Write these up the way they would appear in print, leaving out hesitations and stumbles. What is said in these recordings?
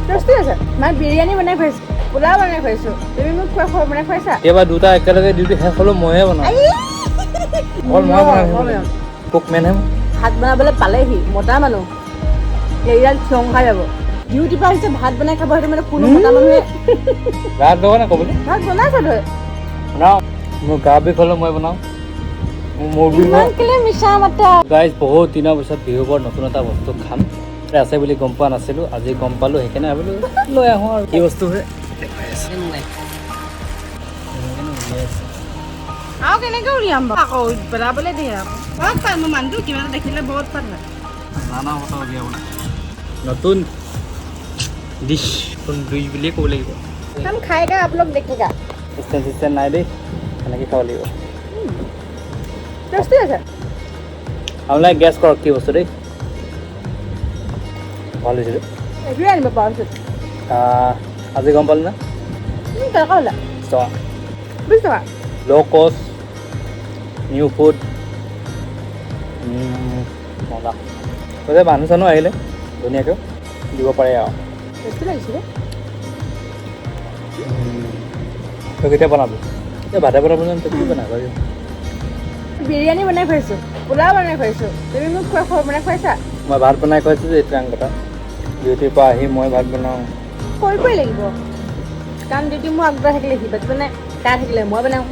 tasty আছে মই বিৰিয়ানী বনাই খুৱাইছোঁ পোলাও বনাই খুৱাইছোঁ তুমি মোক বনাই খুৱাইছা কেতিয়াবা দুটা একেলগে ডিউটি শেষ হ'লেও ময়ে বনাওঁ অকল মই বনাই কুক মেন হে ভাত বনাবলৈ পালেহি মতা মানুহ এইডাল থিয়ং খাই যাব ডিউটিৰ পৰা আহিছে ভাত বনাই খাব সেইটো মানে কোনো মতা মানুহে ভাত লগা নাই ক'বলৈ ভাত বনাইছা তই বনাওঁ মোৰ গা বিষ হ'লেও মই বনাওঁ মোৰ বিষ ইমান কেলে মিছা মাতা গাইজ বহুত দিনৰ পিছত বিহুৰ ওপৰত নতুন এটা বস্তু খাম আছে বুলি গম পোৱা নাছিলোঁ আজি গম পালোঁ সেইকাৰণে ভাবিলোঁ লৈ আহোঁ আৰু কি বস্তু হয় আৰু কেনেকৈ উলিয়াম বাৰু আকৌ পেলাবলৈ দিয়ে আকৌ বহুত পায় মোৰ মানুহটো কিবা এটা দেখিলে বহুত পাত হয় নানা কথা উলিয়াবলৈ নতুন ডিছ নতুন ডিছ বুলিয়ে ক'ব লাগিব हम खाएगा आप लोग देखिएगा চিষ্টেম নাই দেই সেনেকৈ খাব লাগিব টেষ্টি আছে আপোনালোকে গেছ কৰক কি বস্তু দেই ভাল হৈছিলে এইটোৱে আনিব পাৰিছোঁ আজি গম পালোঁ না কেনেকুৱা হ'লে 20 টকা ল' কষ্ট নিউ ফুড মজা গতিকে মানুহ চানুহ আহিলে ধুনীয়াকৈ দিব পাৰে আৰু টেষ্টি লাগিছিলে তই কেতিয়া বনাবি এই ভাতে বনাব জানো তই কি বনাব বিৰিয়ানী বনাই খুৱাইছোঁ পোলাও বনাই খুৱাইছোঁ তুমি মোক বনাই খুৱাইছা মই ভাত বনাই খুৱাইছোঁ যে এইটো কথা ডিউটিৰ পৰা আহি মই ভাত বনাওঁ কৰিবই লাগিব কাৰণ ডিউটি মোৰ আগবঢ়াই থাকিলে সি বাট মানে তাই থাকিলে মই বনাওঁ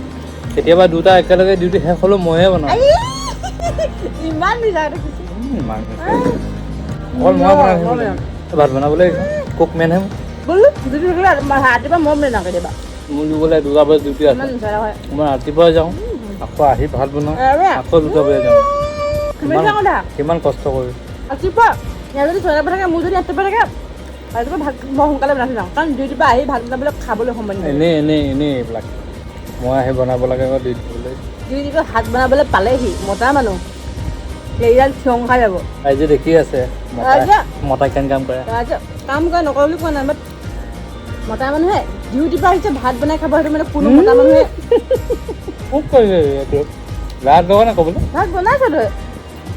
কেতিয়াবা দুটা একেলগে ডিউটি শেষ হ'লেও ময়ে বনাওঁ ইমান মিছা দেখিছোঁ অকল মই বনাওঁ ভাত বনাবলৈ কুক মেন হে বোলো ডিউটি থাকিলে ৰাতিপুৱা মই বনাওঁ কেতিয়াবা মোৰ বোলে 2টা বজাত ডিউটি আছে ইমান মিছা হয় মই ৰাতিপুৱাই যাওঁ আকৌ আহি ভাত বনাওঁ আকৌ 2টা বজাত যাওঁ কিমান কষ্ট কৰি ৰাতিপুৱা ইয়াৰ যদি 6টা পৰা থাকে মোৰ যদি 8টা পৰা থাকে ৰাতিপুৱা ভাত মই সোনকালে বনাই যাওঁ কাৰণ ডিউটিৰ পৰা আহি ভাত বনাবলৈ খাবলৈ সময় নহয় এনেই এইবিলাক মই আহি বনাব লাগে আকৌ ডিউটিলৈ ডিউটিৰ পৰা ভাত বনাবলৈ পালেহি মতা মানুহ এইডাল থিয়ং খাই যাব আজি দেখি আছে মতা কেন কাম কৰে কাম কৰে নকৰে বুলি কোৱা নাই বাট মতা মানুহে ডিউটিৰ পৰা আহিছে ভাত বনাই খাব সেইটো মানে কোনো মতা মানুহে খুব কৰিছে এইটো ভাত লগা নাই ক'বলৈ ভাত বনাইছা তই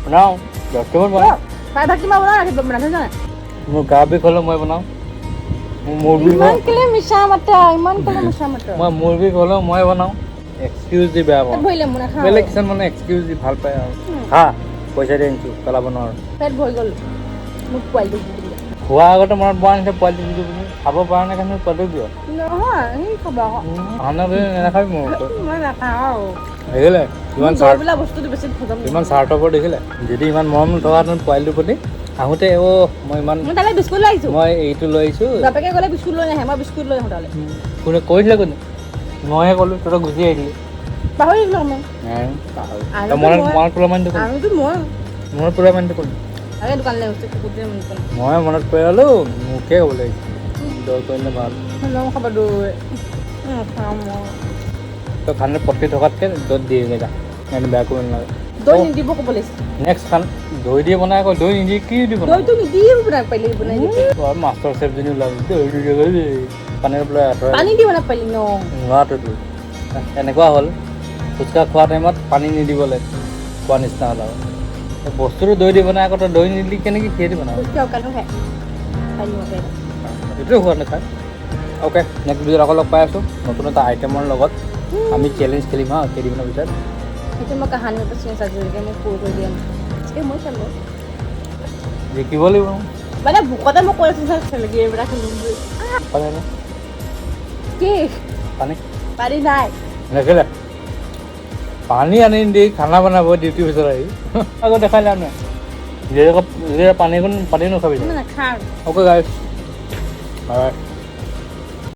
বনাওঁ 10 টামান বনাওঁ ভাত কিমান বনাওঁ ৰাতিপুৱা বনাই থৈছা নাই মোৰ গা বিষ হ'লেও মই বনাওঁ মোৰ বিষ ইমান কেলে মিছা মাতা ইমান কেলে মিছা মাতা মই মোৰ বিষ হ'লেও মই বনাওঁ এক্সকিউজ দি বেয়া পাওঁ ভৰিলে মোৰ নাখাওঁ বেলেগ কিছুমান মানে এক্সকিউজ দি ভাল পায় আৰু হা পইচা দি আনিছোঁ পেলাব নোৱাৰোঁ পেট ভৰি গ'ল মোক পোৱালিটো দি দিলে খোৱাৰ আগতে মনত পৰা নিচিনা পোৱালি দিছোঁ বুলি খাব পৰা নাই কাৰণে পোৱালিটো দিয় নহয় সি খাব আকৌ নাখাবি মোৰ মই নাখাওঁ দেখিলে ইমান দৈবিলাক বস্তুটো বেছি হজম ইমান স্বাৰ্থপৰ দেখিলে যদি ইমান মৰম থকাহেঁতেন পোৱালিটোৰ প্ৰতি আহোঁতে মই ইমান মই তালৈ বিস্কুট লৈ আহিছোঁ মই এইটো লৈ আহিছোঁ বাপেকে গ'লে বিস্কুট লৈ নাহে মই বিস্কুট লৈ আহোঁ তালৈ কোনে কৈছিলে কোনে মইহে ক'লোঁ তহঁতক গুচি আহিলি পাহৰি গ'লো মই মনত পেলোৱা মানুহটো কোন আমিতো মই মনত পেলোৱা মানুহটো কোন আগে দোকানলৈ গৈছোঁ কুকুৰটোৱে মনত পেলালে মই মনত পেলালোঁ মোকে ক'ব লাগিছিল দৈ কৰিলে ভাল লওঁ খাব দৈ খাওঁ মই তই খানে পটকি থকাতকৈ দৈ দিয়ে জেগা সেইকাৰণে বেয়া কৰিব নালাগে দৈ নিদিব ক'ব লাগিছিল নেক্সট খান দৈ দিয়ে বনাই আকৌ দৈ নিদিয়ে কি দি বনাই দৈটো নিদিয়ে বনাই পাৰিলে বনাই দিবি মাষ্টৰ চেফজনী ওলাবি দৈ দি পানীৰ বোলে আঁতৰাই পানী দি বনাব পাৰিলি ন নোৱাৰাটোতো এনেকুৱা হ'ল ফুচকা খোৱা টাইমত পানী নিদিবলৈ খোৱা নিচিনা হ'ল আৰু বস্তুটো দৈ দি বনাই আকৌ তই দৈ নিদিলি কেনেকৈ কিহে দি বনাব অকানো খাই পানী মতে এইটোৱে খোৱা নাখায় অ'কে নেক্সট ভিডিঅ'ত আকৌ লগ পাই আছোঁ নতুন এটা আইটেমৰ লগত আমি চেলেঞ্জ খেলিম হা কেইদিনমানৰ পিছত সেইটো মই কাহানী এটা চিনি চাজৰিকৈ মই পূৰ কৰি দিম এই মই চালোঁ জিকিব লাগিব মানে ভোকতে মই কৈ আছোঁ চাগে এইবিলাক খেলিম বুলি কি পানী পানী নাই নেখেলে পানী আনি দি খানা বনাব ডিউটিৰ পিছত আহি আকৌ দেখাই লাভ নাই যেতিয়া পানী নাখাবি নাখাওঁ অ'কে গাইছ বাই বাই